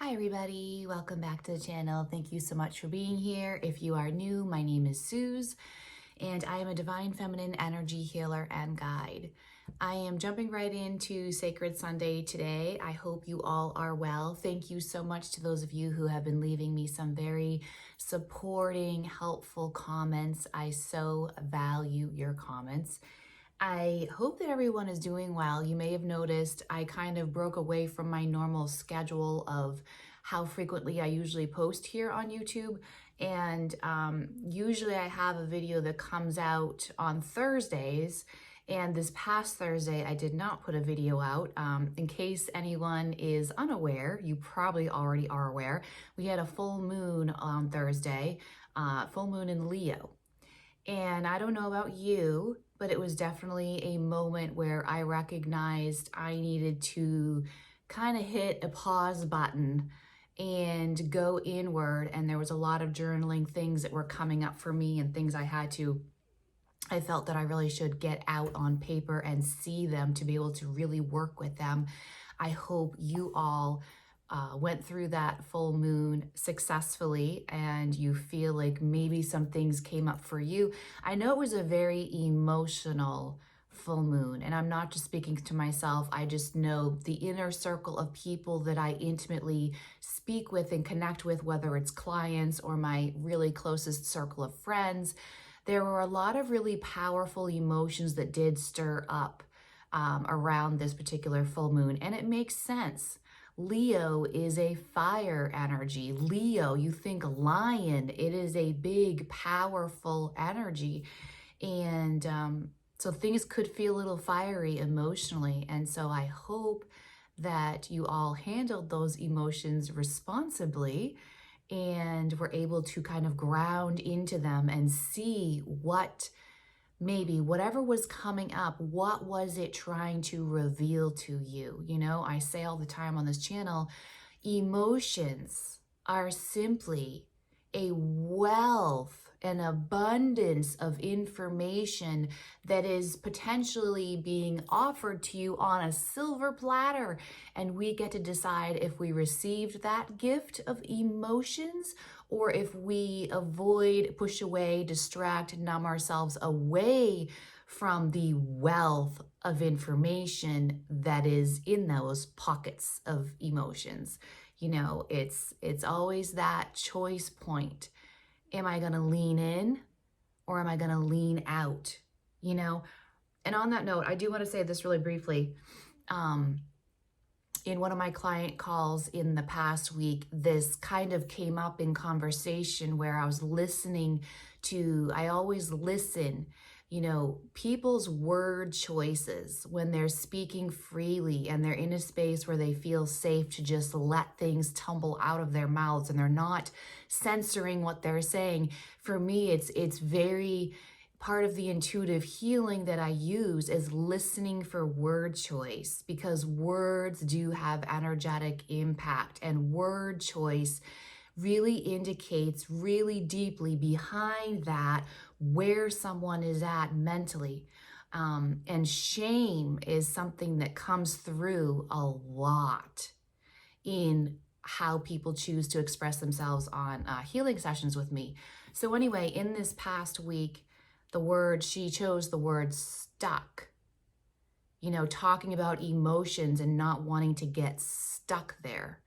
Hi everybody, welcome back to the channel. Thank you so much for being here. If you are new, my name is Suze and I am a divine feminine energy healer and guide. I am jumping right into Sacred Sunday today. I hope you all are well. Thank you so much to those of you who have been leaving me some very supporting, helpful comments. I so value your comments. I hope that everyone is doing well. You may have noticed I kind of broke away from my normal schedule of how frequently I usually post here on YouTube. And usually I have a video that comes out on Thursdays. And this past Thursday, I did not put a video out. In case anyone is unaware, you probably already are aware, we had a full moon on Thursday, full moon in Leo. And I don't know about you, but it was definitely a moment where I recognized I needed to kind of hit a pause button and go inward. And there was a lot of journaling things that were coming up for me and things I felt that I really should get out on paper and see them to be able to really work with them. I hope you all went through that full moon successfully and you feel like maybe some things came up for you. I know it was a very emotional full moon, and I'm not just speaking to myself. I just know the inner circle of people that I intimately speak with and connect with, whether it's clients or my really closest circle of friends. There were a lot of really powerful emotions that did stir up around this particular full moon, and it makes sense. Leo is a fire energy. Leo, you think lion, it is a big, powerful energy. And so things could feel a little fiery emotionally. And so I hope that you all handled those emotions responsibly and were able to kind of ground into them and see what maybe whatever was coming up, what was it trying to reveal to you? You know, I say all the time on this channel, emotions are simply a wealth, an abundance of information that is potentially being offered to you on a silver platter. And we get to decide if we received that gift of emotions or if we avoid, push away, distract, numb ourselves away from the wealth of information that is in those pockets of emotions. You know, it's always that choice point. Am I going to lean in or am I going to lean out? You know, and on that note, I do want to say this really briefly. In one of my client calls in the past week, this kind of came up in conversation where I was listening to, I always listen, you know, people's word choices when they're speaking freely and they're in a space where they feel safe to just let things tumble out of their mouths and they're not censoring what they're saying. For me, it's very part of the intuitive healing that I use is listening for word choice, because words do have energetic impact, and word choice really indicates really deeply behind that where someone is at mentally. And shame is something that comes through a lot in how people choose to express themselves on healing sessions with me. So anyway, in this past week, she chose the word stuck, you know, talking about emotions and not wanting to get stuck there.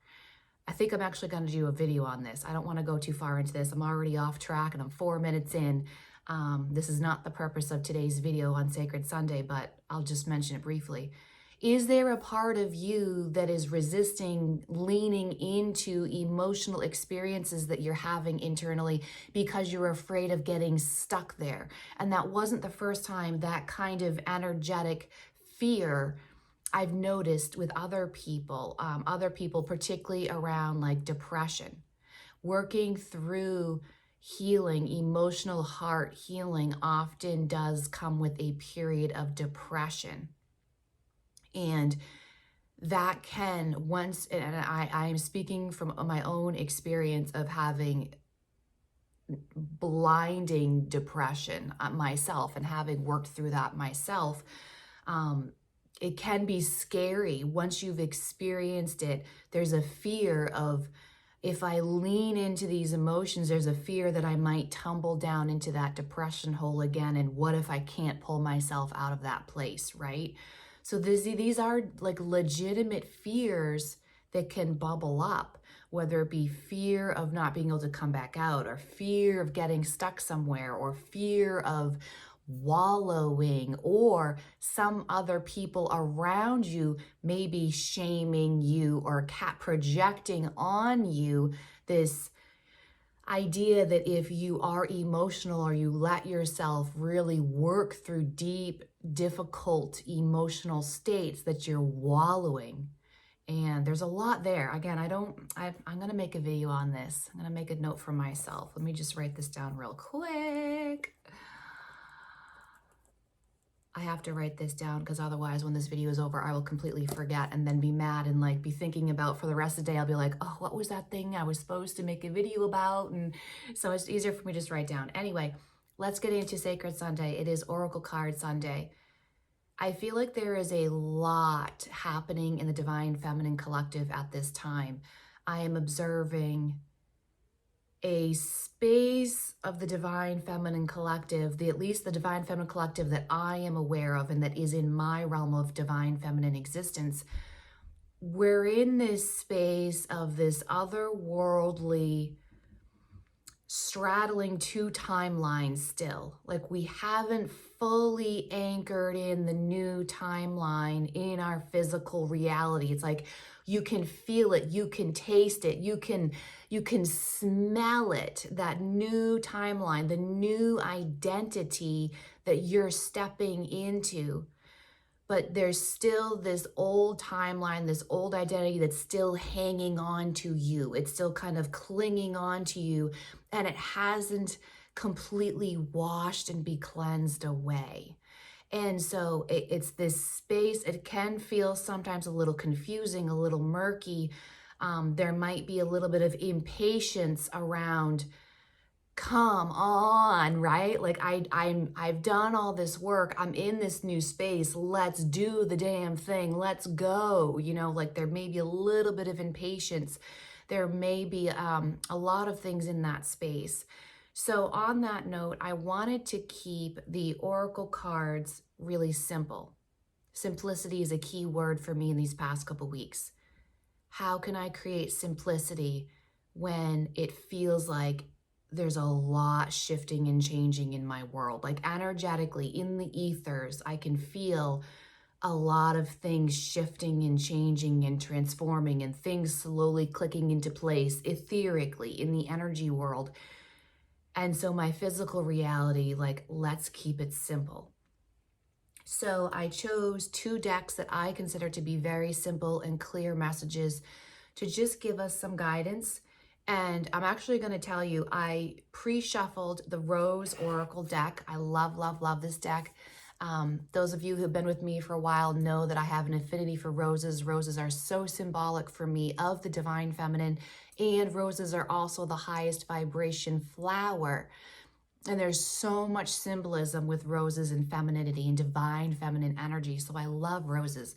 I think I'm actually going to do a video on this. I don't want to go too far into this. I'm already off track and I'm 4 minutes in. This is not the purpose of today's video on Sacred Sunday, but I'll just mention it briefly. Is there a part of you that is resisting leaning into emotional experiences that you're having internally because you're afraid of getting stuck there? And that wasn't the first time that kind of energetic fear I've noticed with other people particularly around like depression. Working through healing, emotional heart healing often does come with a period of depression. And that can and I am speaking from my own experience of having blinding depression myself and having worked through that myself. it can be scary. Once you've experienced it, there's a fear of, if I lean into these emotions, there's a fear that I might tumble down into that depression hole again. And what if I can't pull myself out of that place, right? So these are like legitimate fears that can bubble up, whether it be fear of not being able to come back out, or fear of getting stuck somewhere, or fear of wallowing, or some other people around you maybe shaming you or projecting on you this idea that if you are emotional, or you let yourself really work through deep, difficult emotional states, that you're wallowing. And there's a lot there. Again, I'm going to make a video on this. I'm going to make a note for myself. Let me just write this down real quick. I have to write this down, because otherwise when this video is over, I will completely forget and then be mad and like be thinking about for the rest of the day. I'll be like, oh, what was that thing I was supposed to make a video about? And so it's easier for me to just write down. Anyway, let's get into Sacred Sunday. It is Oracle Card Sunday. I feel like there is a lot happening in the Divine Feminine Collective at this time. I am observing a space of the Divine Feminine Collective, at least the Divine Feminine Collective that I am aware of and that is in my realm of Divine Feminine existence. We're in this space of this otherworldly straddling two timelines still. Like, we haven't fully anchored in the new timeline in our physical reality. It's like you can feel it, you can taste it, you can smell it, that new timeline, the new identity that you're stepping into. But there's still this old timeline, this old identity that's still hanging on to you. It's still kind of clinging on to you, and it hasn't completely washed and be cleansed away. And so it's this space. It can feel sometimes a little confusing, a little murky. There might be a little bit of impatience around, come on, right? Like I've done all this work. I'm in this new space. Let's do the damn thing. Let's go. You know, like there may be a little bit of impatience. There may be a lot of things in that space. So on that note, I wanted to keep the Oracle cards really simple. Simplicity is a key word for me in these past couple weeks. How can I create simplicity when it feels like there's a lot shifting and changing in my world? Like energetically, in the ethers, I can feel a lot of things shifting and changing and transforming, and things slowly clicking into place etherically in the energy world. And so my physical reality, like, let's keep it simple. So I chose two decks that I consider to be very simple and clear messages to just give us some guidance. And I'm actually going to tell you, I pre-shuffled the Rose Oracle deck. I love, love, love this deck. Those of you who have been with me for a while know that I have an affinity for roses. Roses are so symbolic for me of the Divine Feminine, and roses are also the highest vibration flower. And there's so much symbolism with roses and femininity and divine feminine energy. So I love roses.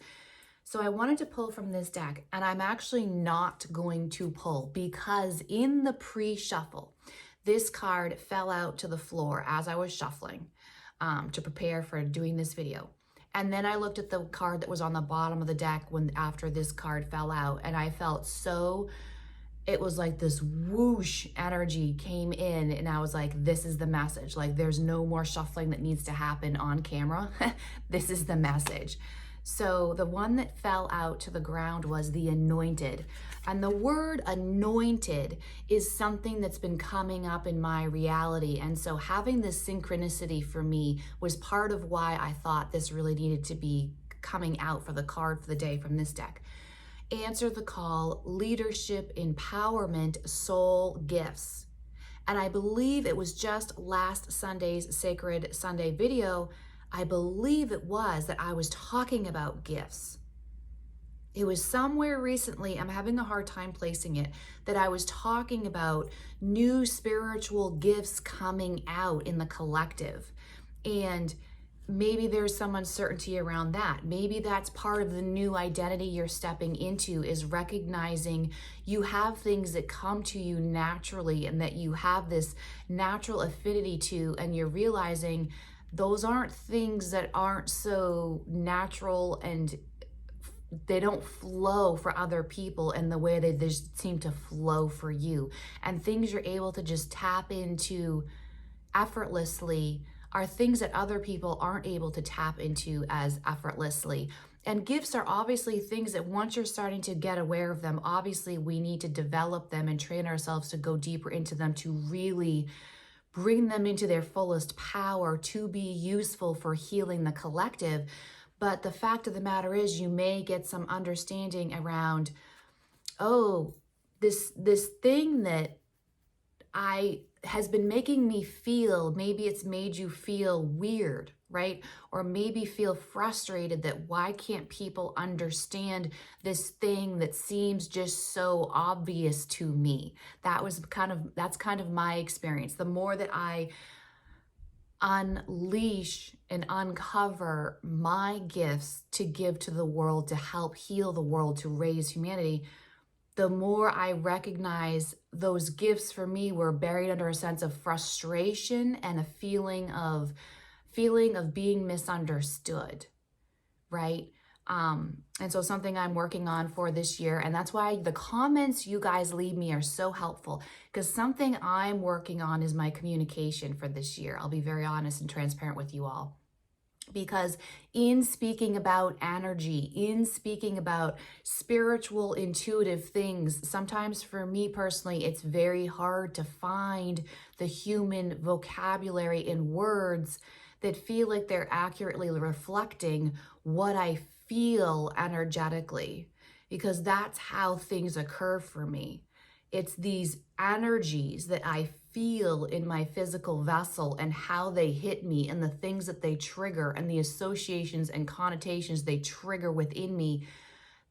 So I wanted to pull from this deck, and I'm actually not going to pull because in the pre-shuffle, this card fell out to the floor as I was shuffling to prepare for doing this video. And then I looked at the card that was on the bottom of the deck after this card fell out, and I felt so, it was like this whoosh energy came in, and I was like, this is the message. Like, there's no more shuffling that needs to happen on camera. This is the message. So the one that fell out to the ground was the Anointed. And the word anointed is something that's been coming up in my reality. And so having this synchronicity for me was part of why I thought this really needed to be coming out for the card for the day from this deck. Answer the call, leadership, empowerment, soul gifts. And I believe it was just last Sunday's Sacred Sunday video, I believe it was, that I was talking about gifts. It was somewhere recently, I'm having a hard time placing it, that I was talking about new spiritual gifts coming out in the collective. And maybe there's some uncertainty around that. Maybe that's part of the new identity you're stepping into, is recognizing you have things that come to you naturally and that you have this natural affinity to, and you're realizing those aren't things that aren't so natural, and they don't flow for other people in the way they just seem to flow for you. And things you're able to just tap into effortlessly are things that other people aren't able to tap into as effortlessly. And gifts are obviously things that once you're starting to get aware of them, obviously we need to develop them and train ourselves to go deeper into them, to really bring them into their fullest power, to be useful for healing the collective. But the fact of the matter is, you may get some understanding around, oh, this thing that has been making me feel, maybe it's made you feel weird, right? Or maybe feel frustrated that why can't people understand this thing that seems just so obvious to me? That's kind of my experience. The more that I unleash and uncover my gifts to give to the world, to help heal the world, to raise humanity, the more I recognize those gifts for me were buried under a sense of frustration and a feeling of being misunderstood, right? And so something I'm working on for this year, and that's why the comments you guys leave me are so helpful, because something I'm working on is my communication for this year. I'll be very honest and transparent with you all. Because in speaking about energy, in speaking about spiritual, intuitive things, sometimes for me personally, it's very hard to find the human vocabulary and words that feel like they're accurately reflecting what I feel energetically, because that's how things occur for me. It's these energies that I feel in my physical vessel and how they hit me and the things that they trigger and the associations and connotations they trigger within me,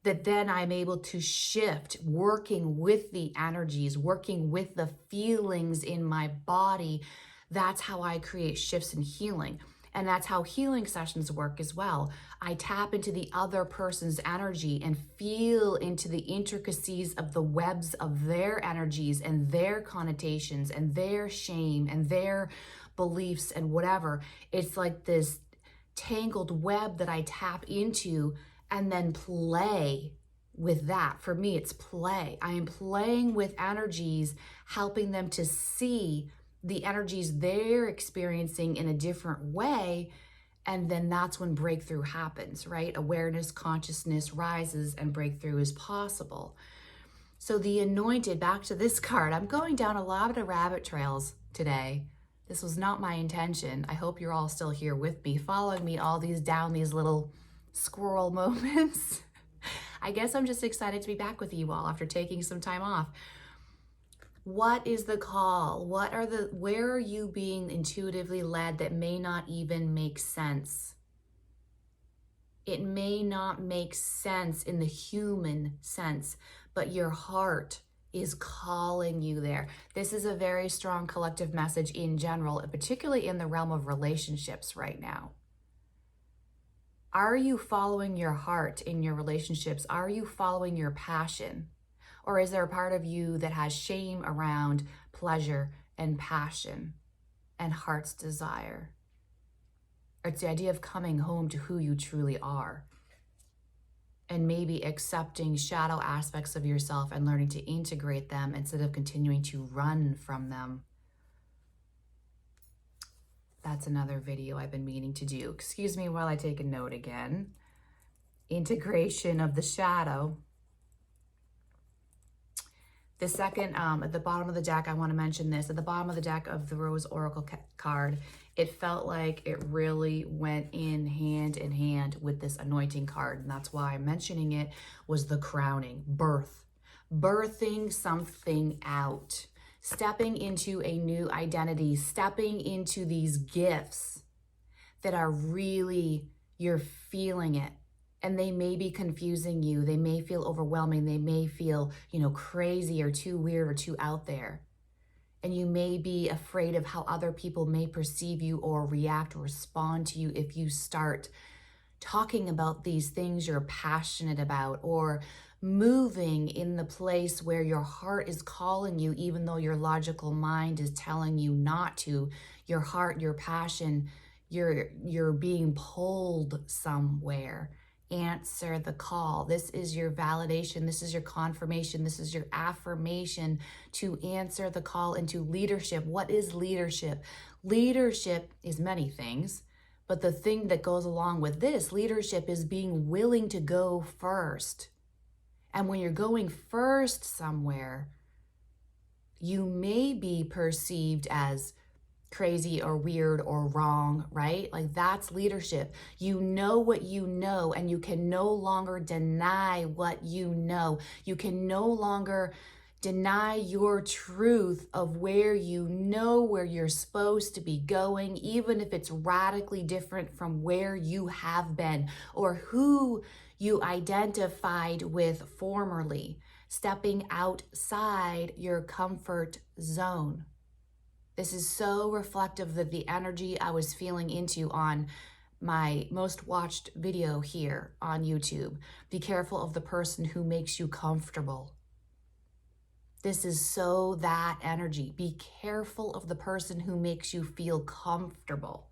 that then I'm able to shift, working with the energies, working with the feelings in my body. That's how I create shifts in healing. And that's how healing sessions work as well. I tap into the other person's energy and feel into the intricacies of the webs of their energies and their connotations and their shame and their beliefs and whatever. It's like this tangled web that I tap into and then play with that. For me, it's play. I am playing with energies, helping them to see the energies they're experiencing in a different way. And then that's when breakthrough happens, right? Awareness, consciousness rises and breakthrough is possible. So the anointed, back to this card, I'm going down a lot of rabbit trails today. This was not my intention. I hope you're all still here with me, following me down these little squirrel moments. I guess I'm just excited to be back with you all after taking some time off. What is the call? Where are you being intuitively led that may not even make sense? It may not make sense in the human sense, but your heart is calling you there. This is a very strong collective message in general, particularly in the realm of relationships right now. Are you following your heart in your relationships? Are you following your passion? Or is there a part of you that has shame around pleasure and passion and heart's desire? It's the idea of coming home to who you truly are and maybe accepting shadow aspects of yourself and learning to integrate them instead of continuing to run from them. That's another video I've been meaning to do. Excuse me while I take a note again. Integration of the shadow. The second, at the bottom of the deck, I want to mention this. At the bottom of the deck of the Rose Oracle card, it felt like it really went in hand with this anointing card. And that's why I'm mentioning it, was the crowning, birth. Birthing something out. Stepping into a new identity. Stepping into these gifts that are really, you're feeling it. And they may be confusing you. They may feel overwhelming. They may feel, crazy or too weird or too out there. And you may be afraid of how other people may perceive you or react or respond to you if you start talking about these things you're passionate about, or moving in the place where your heart is calling you, even though your logical mind is telling you not to. Your heart, your passion, you're being pulled somewhere. Answer the call. This is your validation. This is your confirmation. This is your affirmation to answer the call into leadership. What is leadership? Leadership is many things. But the thing that goes along with this leadership is being willing to go first. And when you're going first somewhere, you may be perceived as crazy or weird or wrong, right? Like, that's leadership. You know what you know, and you can no longer deny what you know. You can no longer deny your truth of where you know where you're supposed to be going, even if it's radically different from where you have been or who you identified with formerly. Stepping outside your comfort zone. This is so reflective of the energy I was feeling into on my most watched video here on YouTube. Be careful of the person who makes you comfortable. This is so that energy. Be careful of the person who makes you feel comfortable.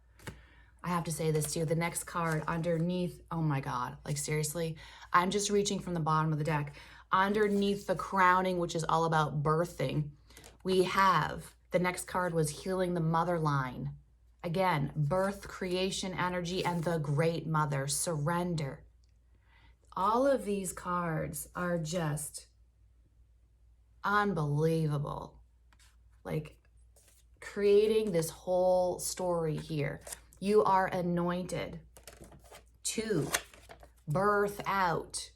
I have to say this too. The next card underneath, oh my God, like seriously, I'm just reaching from the bottom of the deck. Underneath the crowning, which is all about birthing, we have, the next card was healing the mother line. Again, birth, creation energy, and the great mother, surrender. All of these cards are just unbelievable. Like, creating this whole story here. You are anointed to birth out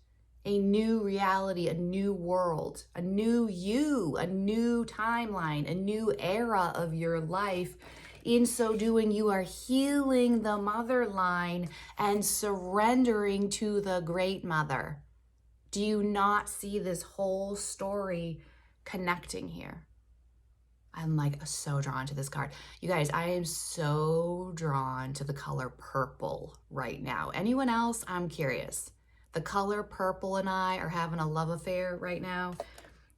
a new reality, a new world, a new you, a new timeline, a new era of your life. In so doing, you are healing the mother line and surrendering to the great mother. Do you not see this whole story connecting here? I'm like so drawn to this card. You guys, I am so drawn to the color purple right now. Anyone else? I'm curious. The color purple and I are having a love affair right now.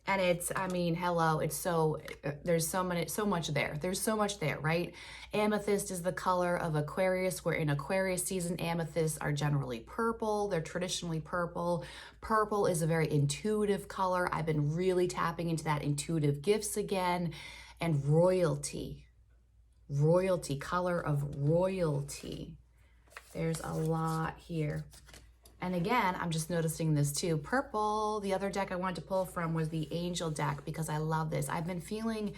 And it's, I mean, hello, it's so, there's so much there. There's so much there, right? Amethyst is the color of Aquarius. We're in Aquarius season. Amethysts are generally purple. They're traditionally purple. Purple is a very intuitive color. I've been really tapping into that intuitive gifts again. And royalty, color of royalty. There's a lot here. And again, I'm just noticing this too. Purple, the other deck I wanted to pull from was the Angel deck because I love this. I've been feeling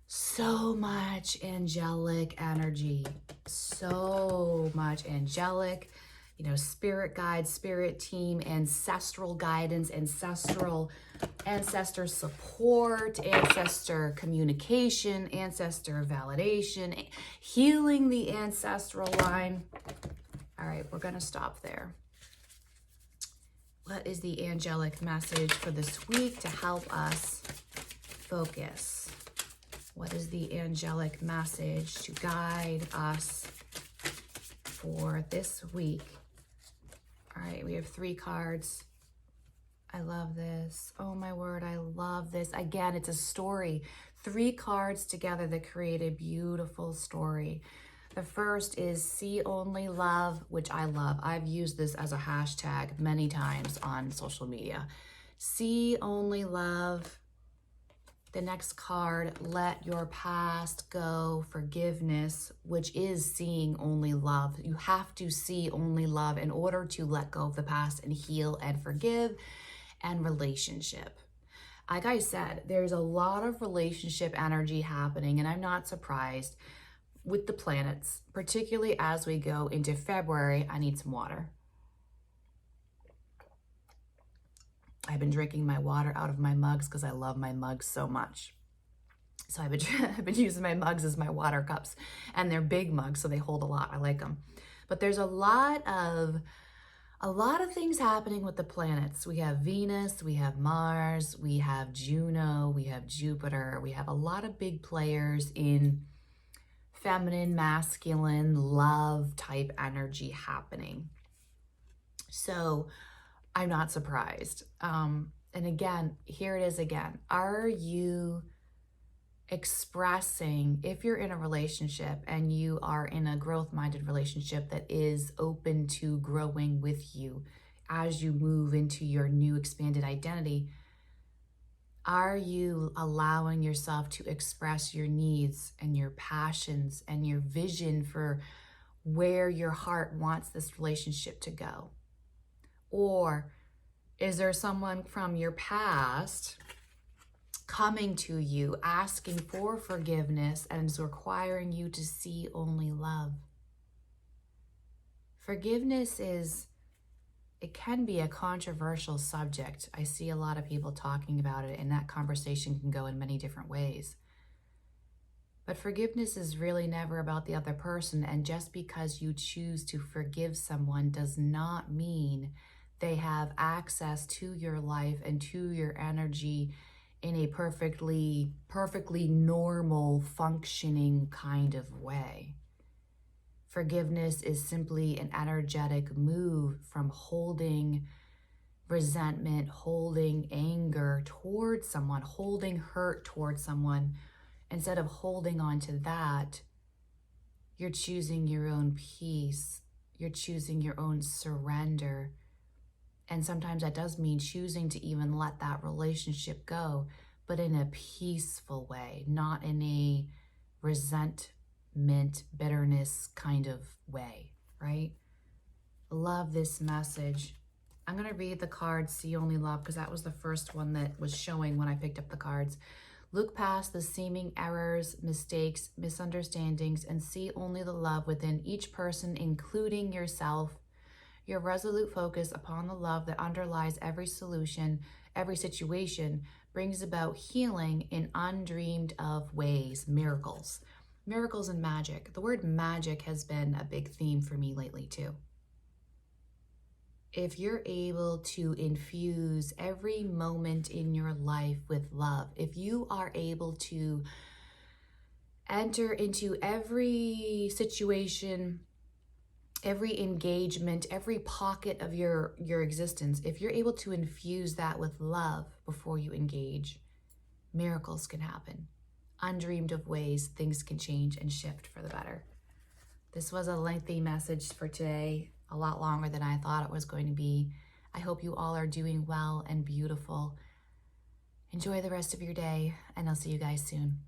so much angelic energy, so much angelic, you know, spirit guide, spirit team, ancestral guidance, ancestor support, ancestor communication, ancestor validation, healing the ancestral line. All right, we're gonna stop there. What is the angelic message for this week to help us focus? What is the angelic message to guide us for this week? All right, we have 3 cards. I love this. Oh my word, I love this. Again, it's a story. 3 cards together that create a beautiful story. The first is See Only Love, which I love. I've used this as a hashtag many times on social media. See Only Love. The next card, Let Your Past Go, Forgiveness, which is seeing only love. You have to see only love in order to let go of the past and heal and forgive. And relationship. Like I said, there's a lot of relationship energy happening, and I'm not surprised with the planets, particularly as we go into February. I need some water. I've been drinking my water out of my mugs because I love my mugs so much. So I've been using my mugs as my water cups, and they're big mugs, so they hold a lot. I like them. But there's a lot of A lot of things happening with the planets. We have Venus, we have Mars, we have Juno, we have Jupiter. We have a lot of big players in feminine, masculine, love type energy happening. So I'm not surprised. And again, here it is again. Are you expressing, if you're in a relationship and you are in a growth-minded relationship that is open to growing with you as you move into your new expanded identity, are you allowing yourself to express your needs and your passions and your vision for where your heart wants this relationship to go? Or is there someone from your past coming to you, asking for forgiveness, and is requiring you to see only love? Forgiveness it can be a controversial subject. I see a lot of people talking about it, and that conversation can go in many different ways. But forgiveness is really never about the other person, and just because you choose to forgive someone does not mean they have access to your life and to your energy in a perfectly normal, functioning kind of way. Forgiveness is simply an energetic move from holding resentment, holding anger towards someone, holding hurt towards someone. Instead of holding on to that, you're choosing your own peace. You're choosing your own surrender. And sometimes that does mean choosing to even let that relationship go, but in a peaceful way, not in a resentment, bitterness kind of way, right? Love this message. I'm going to read the cards, See Only Love, because that was the first one that was showing when I picked up the cards. Look past the seeming errors, mistakes, misunderstandings, and see only the love within each person, including yourself. Your resolute focus upon the love that underlies every solution, every situation, brings about healing in undreamed of ways, miracles. Miracles and magic. The word magic has been a big theme for me lately too. If you're able to infuse every moment in your life with love, if you are able to enter into every situation, every engagement, every pocket of your existence, if you're able to infuse that with love before you engage, miracles can happen. Undreamed of ways, things can change and shift for the better. This was a lengthy message for today, a lot longer than I thought it was going to be. I hope you all are doing well and beautiful. Enjoy the rest of your day, and I'll see you guys soon.